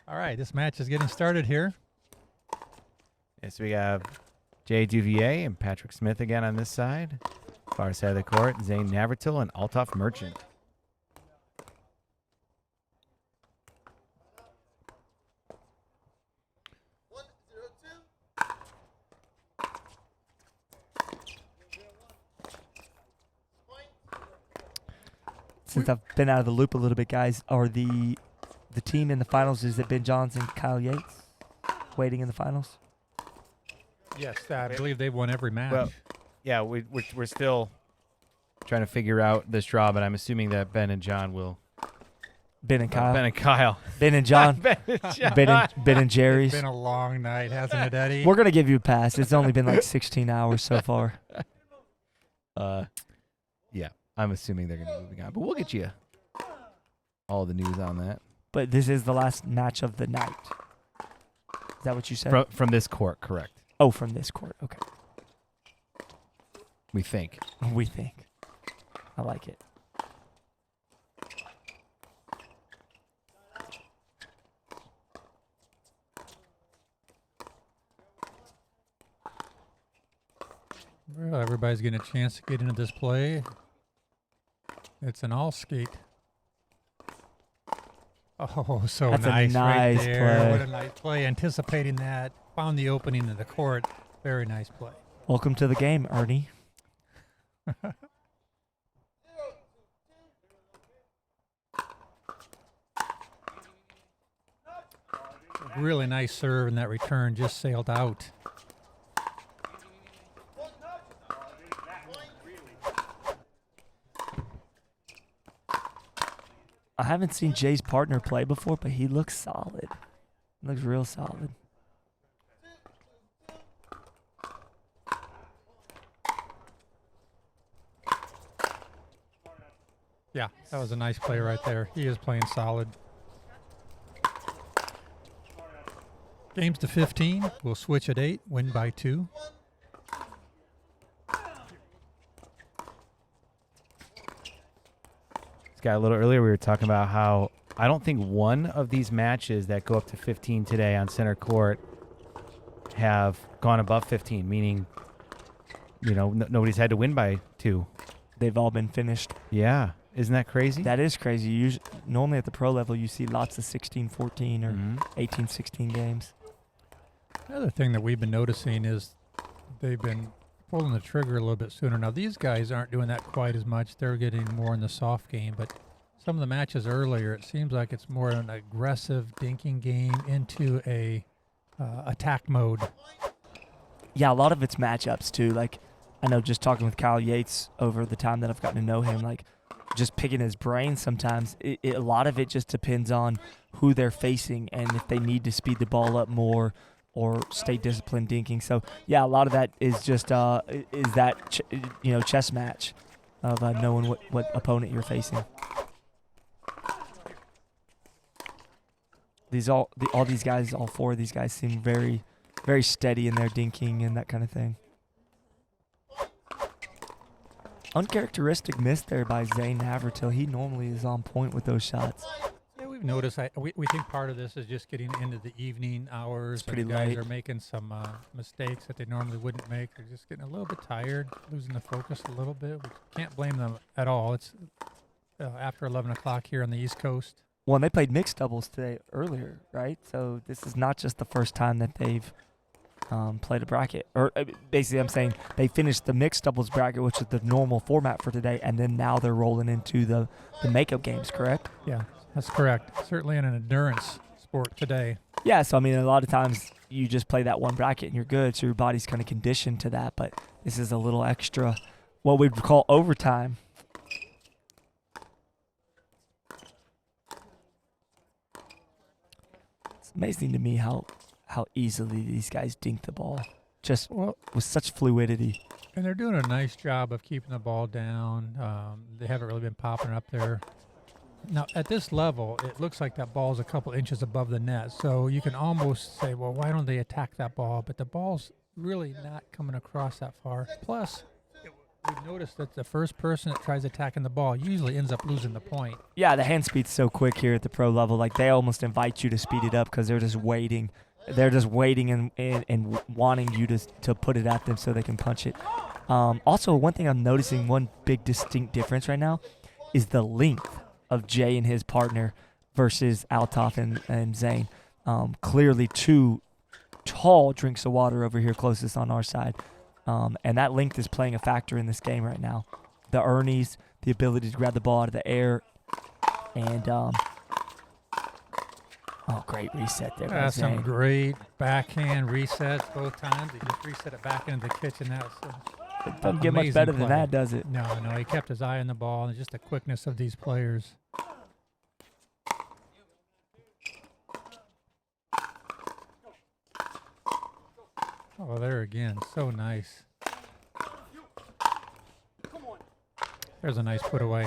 All right, this match is getting started here. Yes, we have Jay Duvier and Patrick Smith again on this side. Far side of the court, Zane Navratil and Althoff Merchant. Since I've been out of the loop a little bit, guys, are the team in the finals, is it Ben Johns and Kyle Yates waiting in the finals? Yes, I believe they've won every match. Well, yeah, we're still trying to figure out this draw, but I'm assuming that Ben and John will. Ben and Kyle. Ben and Kyle. Ben and John. Ben and John. Ben and Jerry's. It's been a long night, hasn't it, Eddie? We're going to give you a pass. It's only been like 16 hours so far. Yeah, I'm assuming they're going to be moving on, but we'll get you all the news on that. But this is the last match of the night. Is that what you said? From this court, correct. Oh, from this court. Okay. We think. We think. I like it. Well, everybody's getting a chance to get into this play. It's an all skate. Oh, so That's nice, a nice right there. play. What a nice play. Anticipating that. Found the opening in the court. Very nice play. Welcome to the game, Ernie. Really nice serve, and that return just sailed out. I haven't seen Jay's partner play before, but he looks solid. Looks real solid. Yeah, that was a nice play right there. He is playing solid. Games to 15. We'll switch at 8, win by 2. Scott, a little earlier we were talking about how I don't think one of these matches that go up to 15 today on center court have gone above 15, meaning, you know, nobody's had to win by 2. They've all been finished. Yeah. Isn't that crazy? That is crazy. Normally at the pro level, you see lots of 16-14 or 18-16 games. Another thing that we've been noticing is they've been pulling the trigger a little bit sooner. Now, these guys aren't doing that quite as much. They're getting more in the soft game, but some of the matches earlier, it seems like it's more an aggressive dinking game into a attack mode. Yeah, a lot of it's matchups, too. Like, I know just talking with Kyle Yates over the time that I've gotten to know him, like, just picking his brain sometimes, a lot of it just depends on who they're facing and if they need to speed the ball up more or stay disciplined dinking. So, yeah, a lot of that is just chess match of knowing what opponent you're facing. All these guys, all 4 of these guys seem very, very steady in their dinking and that kind of thing. Uncharacteristic miss there by Zane Navratil. He normally is on point with those shots. Yeah, we've noticed. We think part of this is just getting into the evening hours. It's pretty and guys late. are making some mistakes that they normally wouldn't make. They're just getting a little bit tired, losing the focus a little bit. We can't blame them at all. It's after 11 o'clock here on the East Coast. Well, and they played mixed doubles today earlier, right? So this is not just the first time that they've played a bracket. Or basically I'm saying they finished the mixed doubles bracket, which is the normal format for today, and then now they're rolling into the makeup games, correct? Yeah, that's correct. Certainly in an endurance sport today. Yeah, so I mean, a lot of times you just play that one bracket and you're good, so your body's kind of conditioned to that, but this is a little extra, what we'd call overtime. It's amazing to me how easily these guys dink the ball, just with such fluidity. And they're doing a nice job of keeping the ball down. They haven't really been popping up there. Now, at this level, it looks like that ball's a couple inches above the net, so you can almost say, well, why don't they attack that ball? But the ball's really not coming across that far. Plus, We've noticed that the first person that tries attacking the ball usually ends up losing the point. Yeah, the hand speed's so quick here at the pro level. Like, they almost invite you to speed it up because they're just waiting. They're just waiting and wanting you to put it at them so they can punch it. Also, one thing I'm noticing, one big distinct difference right now, is the length of Jay and his partner versus Altaf and Zane. Clearly, two tall drinks of water over here closest on our side. And that length is playing a factor in this game right now. The Ernie's, the ability to grab the ball out of the air, and great reset there. By Some Zane. great backhand resets both times. He just reset it back into the kitchen. That was It doesn't get much amazing better play. than that, does it? No, he kept his eye on the ball and just the quickness of these players. Oh, there again. So nice. There's a nice put away.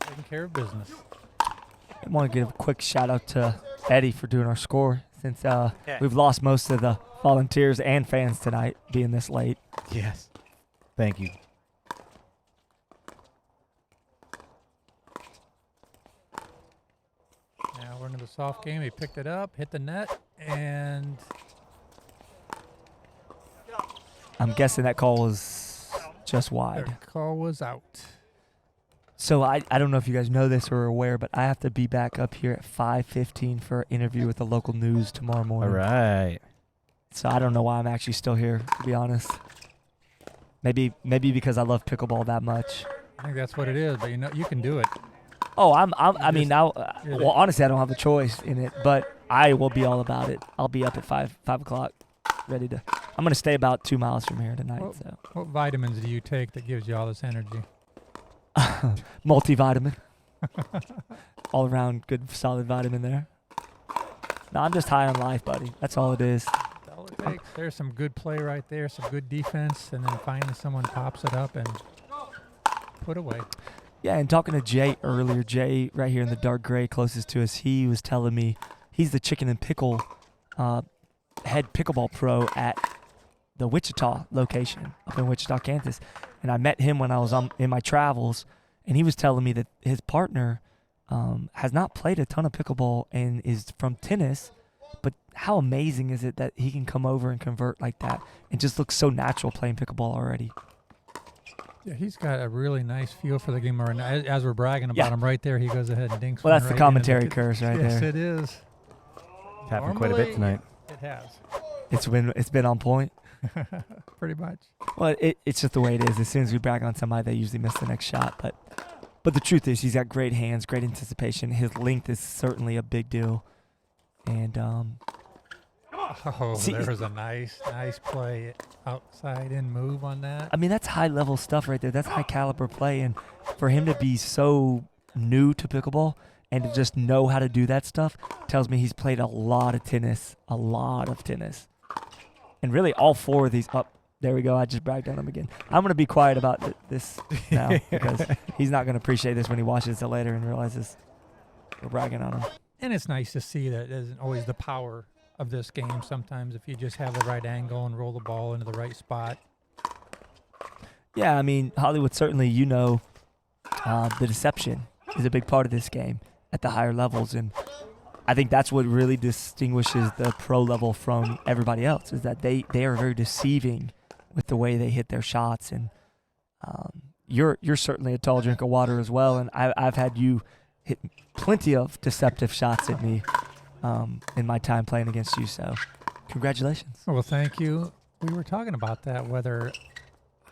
Taking care of business. I want to give a quick shout out to Eddie for doing our score, since we've lost most of the volunteers and fans tonight being this late. Yes. Thank you. Now we're into the soft game. He picked it up, hit the net, and I'm guessing that call was just their wide. call was out. So I don't know if you guys know this or are aware, but I have to be back up here at 5:15 for an interview with the local news tomorrow All morning. right. So I don't know why I'm actually still here, to be honest. Maybe because I love pickleball that much. I think that's what it is, but you can do it. Oh, I mean, now, you're well, honestly, I don't have a choice in it, but I will be all about it. I'll be up at 5 o'clock, ready to. I'm gonna stay about 2 miles from here tonight. Well- So What vitamins do you take that gives you all this energy? multivitamin, all around good solid vitamin there. No, I'm just high on life, buddy. That's all it is. That's all it takes. There's some good play right there, some good defense, and then finally someone pops it up and put away. Yeah, and talking to Jay earlier, Jay right here in the dark gray closest to us, he was telling me he's the chicken and pickle head pickleball pro at the Wichita location up in Wichita, Kansas. And I met him when I was in my travels, and he was telling me that his partner has not played a ton of pickleball and is from tennis, but how amazing is it that he can come over and convert like that and just looks so natural playing pickleball already. Yeah, he's got a really nice feel for the game. Right now. As we're bragging about Yeah. him right there, he goes ahead and dinks. Well, one that's the right commentary into curse right yes, there. it is. Happened quite a bit Normally- tonight. It has. It's been on point. Pretty much. Well, it's just the way it is. As soon as we brag on somebody, they usually miss the next shot. But the truth is, he's got great hands, great anticipation. His length is certainly a big deal. And Oh, See- there was a nice play outside in move on that. I mean, that's high level stuff right there. That's high caliber play. And for him to be so new to pickleball and to just know how to do that stuff tells me he's played a lot of tennis. And really, all four of these. Oh, there we go. I just bragged on him again. I'm going to be quiet about this now because he's not going to appreciate this when he watches it later and realizes we're bragging on him. And it's nice to see that it isn't always the power of this game. Sometimes if you just have the right angle and roll the ball into the right spot. Yeah, I mean, Hollywood, certainly, the deception is a big part of this game at the higher levels. And I think that's what really distinguishes the pro level from everybody else, is that they are very deceiving with the way they hit their shots. And you're certainly a tall drink of water as well. And I've had you hit plenty of deceptive shots at me in my time playing against you. So congratulations. Well, thank you. We were talking about that, whether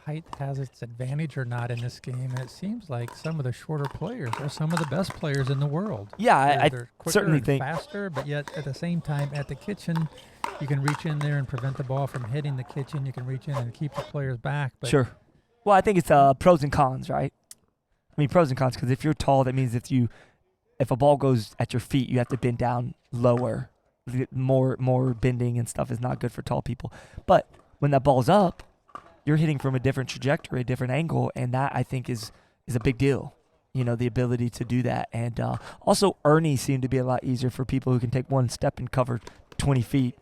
height has its advantage or not in this game. And it seems like some of the shorter players are some of the best players in the world. Yeah, I They're quicker certainly and think. faster, but yet at the same time, at the kitchen, you can reach in there and prevent the ball from hitting the kitchen. You can reach in and keep the players back. But Sure. Well, I think it's pros and cons, right? I mean, pros and cons, because if you're tall, that means if a ball goes at your feet, you have to bend down lower. More bending and stuff is not good for tall people. But when that ball's up, you're hitting from a different trajectory, a different angle, and that, I think, is a big deal. The ability to do that. And also, Ernie seemed to be a lot easier for people who can take one step and cover 20 feet.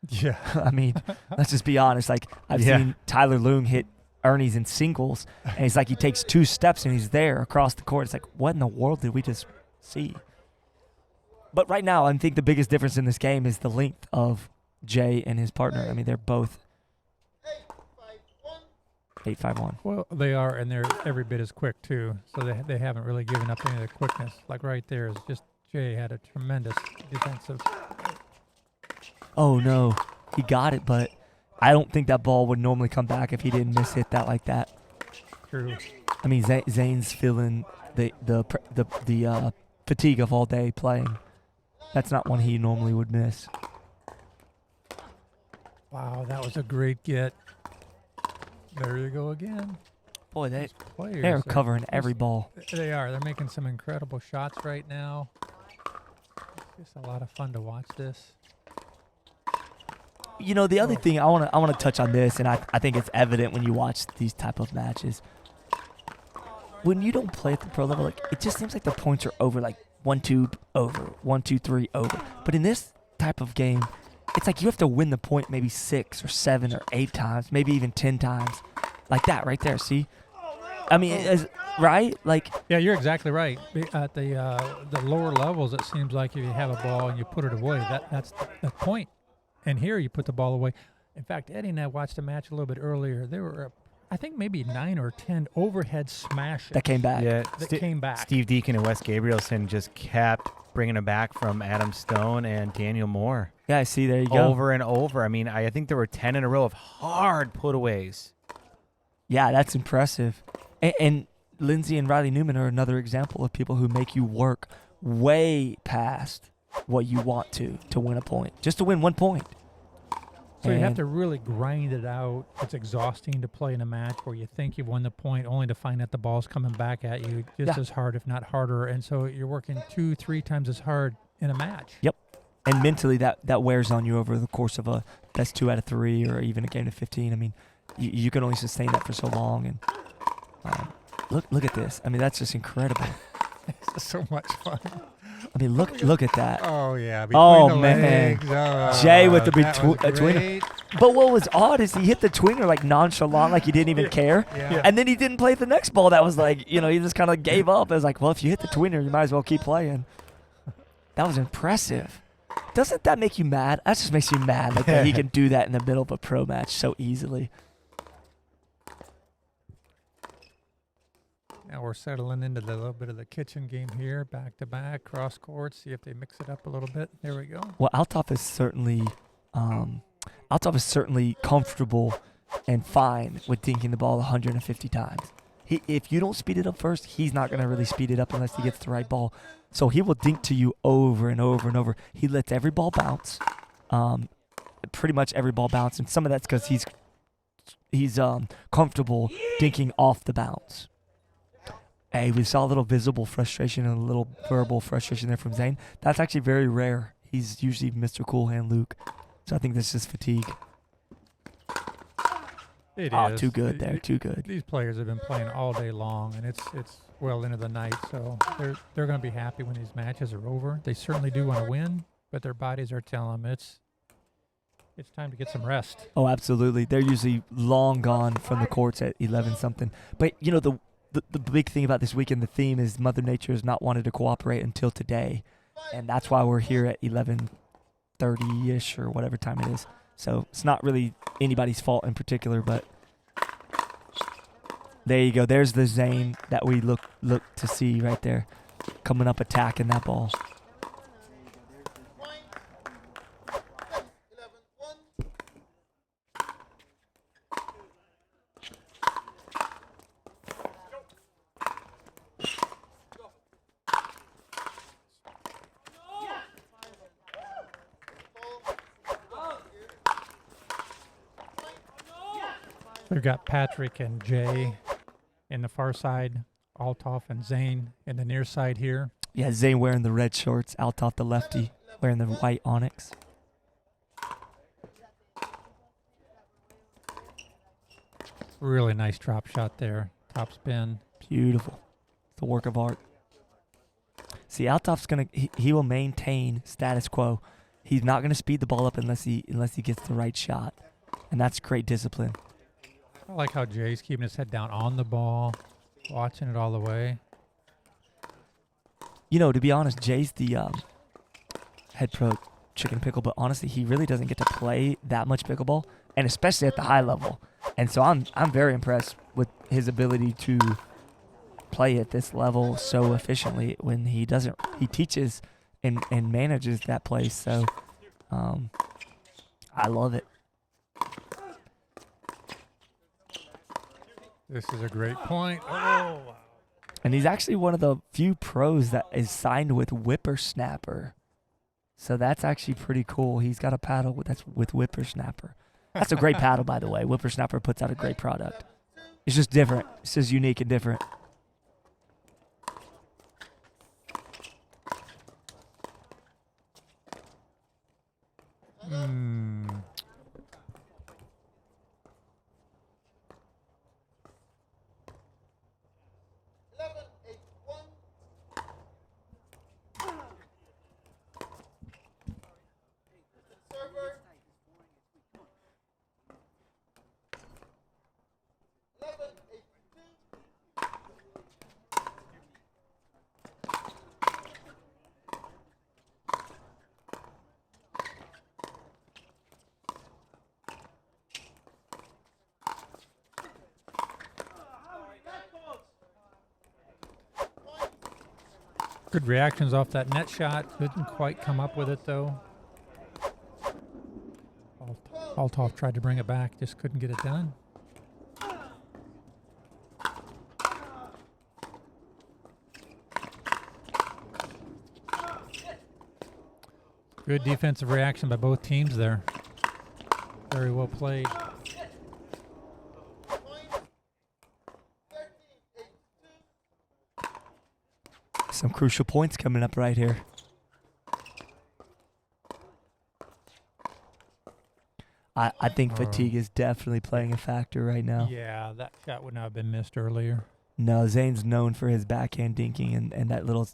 yeah, I mean, let's just be honest. Like, I've Yeah. seen Tyler Loong hit Ernie's in singles, and he's like, he takes 2 steps and he's there across the court. It's like, what in the world did we just see? But right now, I think the biggest difference in this game is the length of Jay and his partner. I mean, they're both 8-5-1. Well, they are, and they're every bit as quick, too. So they haven't really given up any of the quickness. Like right there is just Jay had a tremendous defensive. Oh, no. He got it, but I don't think that ball would normally come back if he didn't miss hit that like that. True. I mean, Zane's feeling the fatigue of all day playing. That's not one he normally would miss. Wow, that was a great get. There you go again. Boy, Players they're covering every ball. They are. They're making some incredible shots right now. It's just a lot of fun to watch this. You know, the other thing I want to touch on this, and I think it's evident when you watch these type of matches. When you don't play at the pro level, like it just seems like the points are over, like 1-2 over, 1-2-3 over. But in this type of game, it's like you have to win the point maybe 6 or 7 or 8 times, maybe even 10 times, like that right there. See, I mean, right? Like, yeah, you're exactly right. At the lower levels, it seems like if you have a ball and you put it away, that's the point. And here you put the ball away. In fact, Eddie and I watched a match a little bit earlier. There were, I think, maybe 9 or 10 overhead smashes that came back. Yeah, came back. Steve Deacon and Wes Gabrielson just kept bringing them back from Adam Stone and Daniel Moore. Yeah, I see. There you go. Over and over. I mean, I think there were 10 in a row of hard putaways. Yeah, that's impressive. And Lindsay and Riley Newman are another example of people who make you work way past what you want to win a point, just to win 1 point. So you have to really grind it out. It's exhausting to play in a match where you think you've won the point only to find that the ball's coming back at you just as hard, if not harder. And so you're working 2-3 times as hard in a match. Yep. And mentally that wears on you over the course of a best 2 out of 3 or even a game of 15. I mean, you can only sustain that for so long. And look at this. I mean, that's just incredible. It's so much fun. I mean, look at that. Oh, yeah. Oh, the man. legs. Jay with the twinger. But what was odd is he hit the twinger like nonchalant, like he didn't even care. Yeah. And then he didn't play the next ball. That was like, he just kind of gave up. It was like, well, if you hit the twinger, you might as well keep playing. That was impressive. Doesn't that make you mad? That just makes you mad that he can do that in the middle of a pro match so easily. Now we're settling into the little bit of the kitchen game here, back to back, cross court. See if they mix it up a little bit. There we go. Well, Althoff is certainly comfortable and fine with dinking the ball 150 times. If you don't speed it up first, he's not going to really speed it up unless he gets the right ball. So he will dink to you over and over and over. He lets every ball bounce, pretty much every ball bounce, and some of that's because he's comfortable dinking off the bounce. Hey, we saw a little visible frustration and a little verbal frustration there from Zane. That's actually very rare. He's usually Mr. Cool Hand Luke. So I think this is fatigue. It is. Too good there. Too good. These players have been playing all day long, and it's well into the night. So they're going to be happy when these matches are over. They certainly do want to win, but their bodies are telling them it's time to get some rest. Oh, absolutely. They're usually long gone from the courts at 11-something. But, the big thing about this weekend, the theme is Mother Nature has not wanted to cooperate until today. And that's why we're here at 11:30-ish or whatever time it is. So it's not really anybody's fault in particular, but there you go. There's the Zane that we look to see right there, coming up attacking that ball. We've got Patrick and Jay in the far side, Althoff and Zane in the near side here. Yeah, Zane wearing the red shorts, Althoff the lefty wearing the white Onyx. Really nice drop shot there. Top spin. Beautiful. It's a work of art. See, Althoff's he will maintain status quo. He's not gonna speed the ball up unless he gets the right shot, and that's great discipline. I like how Jay's keeping his head down on the ball, watching it all the way. You know, to be honest, Jay's the head pro chicken pickle, but honestly, he really doesn't get to play that much pickleball, and especially at the high level. And so I'm very impressed with his ability to play at this level so efficiently when he doesn't. He teaches and manages that place. So I love it. This is a great point. Oh, And he's actually one of the few pros that is signed with Whippersnapper. So that's actually pretty cool. He's got a paddle that's with Whippersnapper. That's a great paddle, by the way. Whippersnapper puts out a great product. It's just different. It's just unique and different. good reactions off that net shot. Couldn't quite come up with it, though. Althoff tried to bring it back, just couldn't get it done. Good defensive reaction by both teams there. Very well played. Some crucial points coming up right here. I think fatigue is definitely playing a factor right now. Yeah, that shot would not have been missed earlier. No, Zane's known for his backhand dinking and that little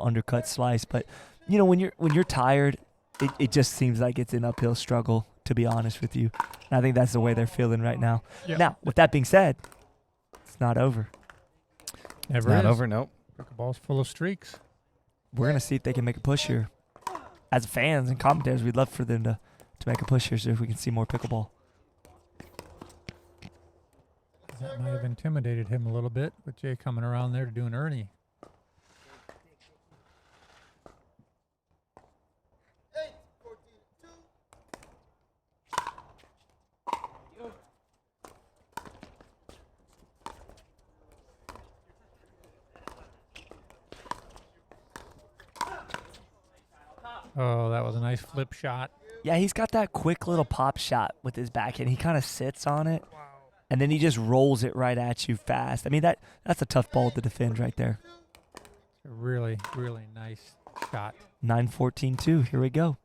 undercut slice. But you know, when you're tired, it just seems like it's an uphill struggle, to be honest with you. And I think that's the way they're feeling right now. Yep. Now, with that being said, it's not over. Never Not is. over, nope. Pickleball's full of streaks. We're gonna see if they can make a push here. As fans and commentators, we'd love for them to make a push here, so if we can see more pickleball. That might have intimidated him a little bit, with Jay coming around there to do an Ernie. Oh, that was a nice flip shot. Yeah, he's got that quick little pop shot with his backhand. He kind of sits on it, and then he just rolls it right at you fast. I mean, that's a tough ball to defend right there. A really, really nice shot. 9-14-2. Here we go.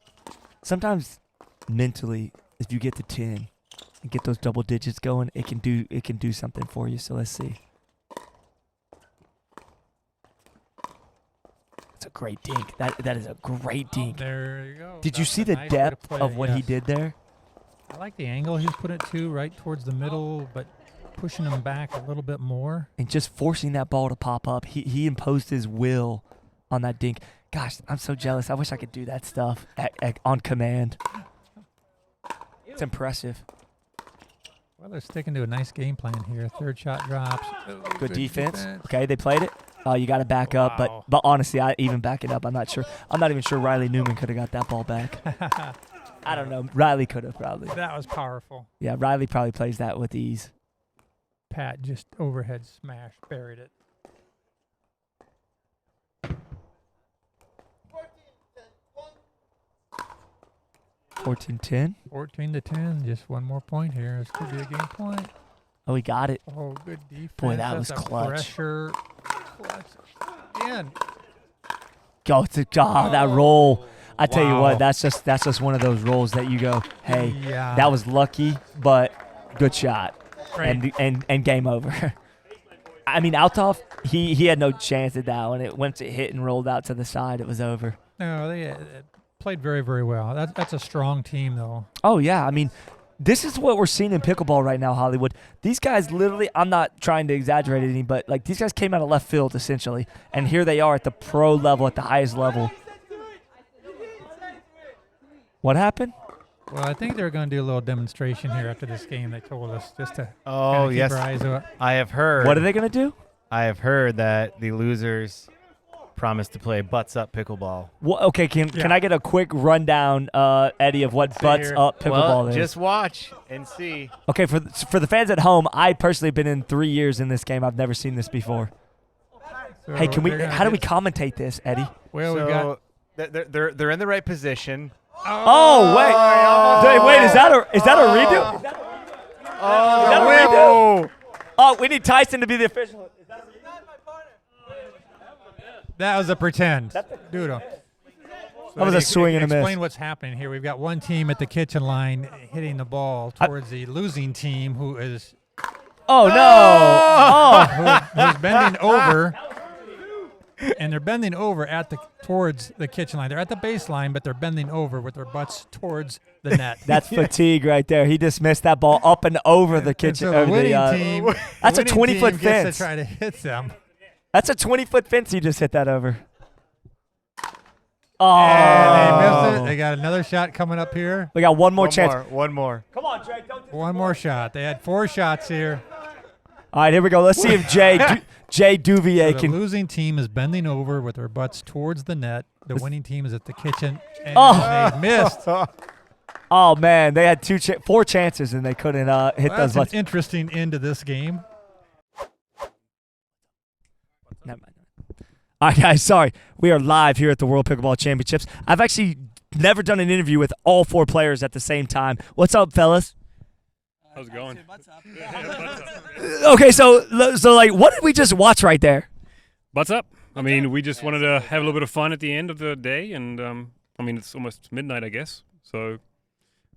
Sometimes mentally, if you get to 10 and get those double digits going, it can do something for you. So let's see. That's a great dink. That is a great dink. There you go. Did you That's see a the nice way to depth play of it, what he yes. did there? I like the angle he's put it to, right towards the middle, but pushing him back a little bit more. And just forcing that ball to pop up. He imposed his will on that dink. Gosh, I'm so jealous. I wish I could do that stuff on command. It's impressive. Well, they're sticking to a nice game plan here. Third shot drops. Oh, Good defense. Okay, they played it. Oh, you got to back up. Wow. But honestly, I even back it up. I'm not sure. I'm not even sure Riley Newman could have got that ball back. I don't know. Riley could have probably. That was powerful. Yeah, Riley probably plays that with ease. Pat just overhead smash, buried it. 14-10. 14-10. Just one more point here. This could be a game point. Oh, he got it. Oh, good defense. Boy, that That's was a clutch. Pressure. Clutch. Again. Go to that roll. I tell you Wow. what, that's just one of those rolls that you go, hey, Yeah. that was lucky, but good shot, Great. and game over. I mean, Althoff, he had no chance at that one. Once it hit and rolled out to the side, it was over. No, they played very, very well. That's a strong team, though. Oh yeah, I mean, This is what we're seeing in pickleball right now, Hollywood. These guys literally, I'm not trying to exaggerate any, but like these guys came out of left field essentially, and here they are at the pro level, at the highest level. What happened? Well, I think they're going to do a little demonstration here after this game. They told us just to Oh, keep yes. our eyes up. I have heard. What are they going to do? I have heard that the losers promise to play butts up pickleball. Well, okay, can I get a quick rundown, Eddie, of what butts here. up pickleball is? Just watch and see. Okay, for the fans at home, I personally have been in 3 years in this game. I've never seen this before. So Hey, can we? they're gonna How do we get- commentate this, Eddie? Well, we got. They're in the right position. Oh wait, is that a redo? Is that a redo? Oh, we need Tyson to be the official. That was a pretend. Doodle. That was a swing and a miss. Explain what's happening here. We've got one team at the kitchen line hitting the ball towards the losing team, who is Oh no! who's bending over, and they're bending over towards the kitchen line. They're at the baseline, but they're bending over with their butts towards the net. That's fatigue right there. He dismissed that ball up and over the And kitchen. so the over winning the, team. That's a the winning 20-foot team gets fence. to try to hit them. That's a 20-foot fence. He just hit that over. And they Oh, missed it. They got another shot coming up here. we got one more chance. One more. Come on, Drake. Don't One more shot. They had 4 shots here. All right, here we go. Let's see if Jay Duvier So the can. losing team is bending over with their butts towards the net. The winning team is at the kitchen, and Oh. they missed. Oh man, they had 4 chances and they couldn't hit Well, those that's an butts. interesting end to this game. Never mind. All right, guys. Sorry, we are live here at the World Pickleball Championships. I've actually never done an interview with all 4 players at the same time. What's up, fellas? How's it going? Okay, so like, what did we just watch right there? Butts up. I mean, we just wanted to have a little bit of fun at the end of the day, and I mean, it's almost midnight, I guess. So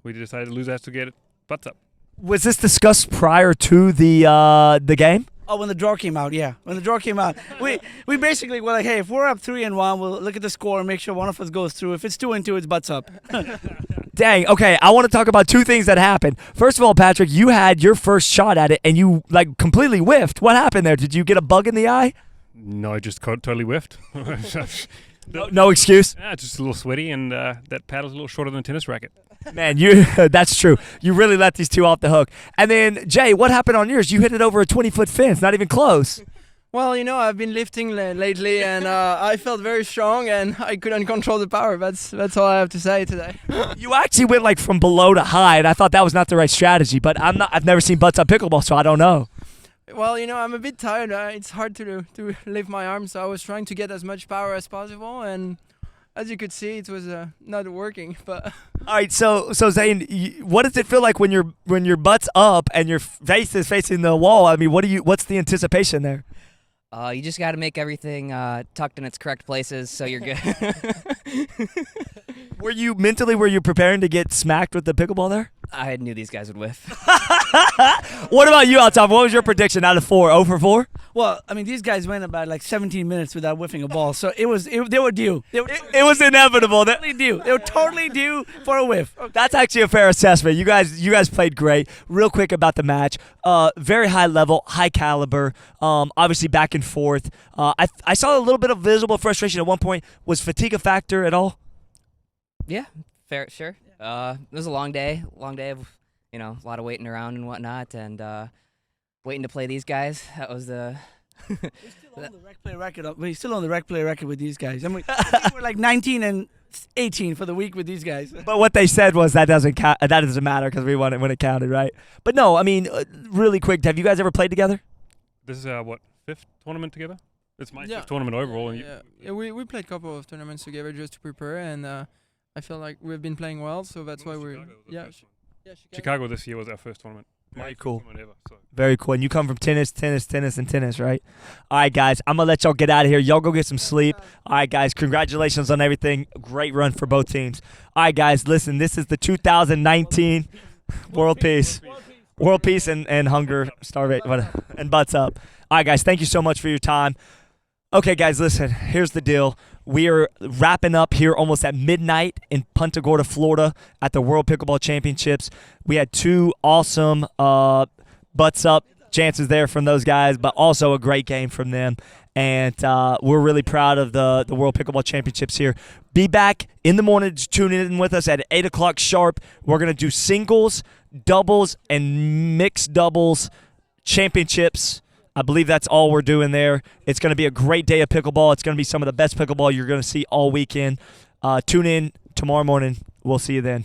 we decided losers has to get butts up. Was this discussed prior to the game? Oh, when the draw came out, yeah. When the draw came out, we basically were like, hey, if we're up 3-1, we'll look at the score and make sure one of us goes through. If it's 2-2, it's butts up. Dang. Okay, I want to talk about 2 things that happened. First of all, Patrick, you had your first shot at it and you like completely whiffed. What happened there? Did you get a bug in the eye? No, I just totally whiffed. No excuse. Yeah, just a little sweaty, and that paddle's a little shorter than a tennis racket. Man, that's true. You really let these 2 off the hook. And then, Jay, what happened on yours? You hit it over a 20-foot fence, not even close. Well, you know, I've been lifting lately, and I felt very strong, and I couldn't control the power. That's all I have to say today. You actually went like from below to high, and I thought that was not the right strategy. But I've never seen butts up pickleball, so I don't know. Well, you know, I'm a bit tired. It's hard to lift my arms, so I was trying to get as much power as possible, and as you could see, it was not working. But All right, so Zayn, what does it feel like when your butt's up and your face is facing the wall? I mean, what's the anticipation there? You just got to make everything tucked in its correct places, so you're good. Were you preparing to get smacked with the pickleball there? I knew these guys would whiff. What about you, Altaf? What was your prediction out of 4? 0 for 4? Well, I mean, these guys went about like 17 minutes without whiffing a ball, so they were due. They were It was inevitable. totally due. They were totally due for a whiff. That's actually a fair assessment. You guys played great. Real quick about the match. Very high level, high caliber. Obviously back and forth. I saw a little bit of visible frustration at one point. Was fatigue a factor at all? Yeah, fair, sure. It was a long day of, you know, a lot of waiting around and whatnot, and waiting to play these guys. That was the. We're still on the rec play record with these guys. I mean, I think we're like 19 and 18 for the week with these guys. But what they said was that doesn't count. That doesn't matter because we won it when it counted, right? But no, I mean, really quick. Have you guys ever played together? This is our, 5th tournament together? It's my Yeah. 5th tournament overall. And yeah, we played a couple of tournaments together just to prepare, and I feel like we've been playing well, so that's why we're Chicago this year was our first tournament. Very My first cool. tournament ever, so. Very cool. And you come from tennis, right? All right, guys. I'm going to let y'all get out of here. Y'all go get some sleep. All right, guys. Congratulations on everything. Great run for both teams. All right, guys. Listen, this is the 2019 World Peace. World Peace and hunger, starvation, and butts up. All right, guys. Thank you so much for your time. Okay, guys, listen. Here's the deal. We are wrapping up here almost at midnight in Punta Gorda, Florida at the World Pickleball Championships. We had 2 awesome butts up chances there from those guys, but also a great game from them. And we're really proud of the World Pickleball Championships here. Be back in the morning to tune in with us at 8 o'clock sharp. We're going to do singles, doubles, and mixed doubles championships. I believe that's all we're doing there. It's going to be a great day of pickleball. It's going to be some of the best pickleball you're going to see all weekend. Tune in tomorrow morning. We'll see you then.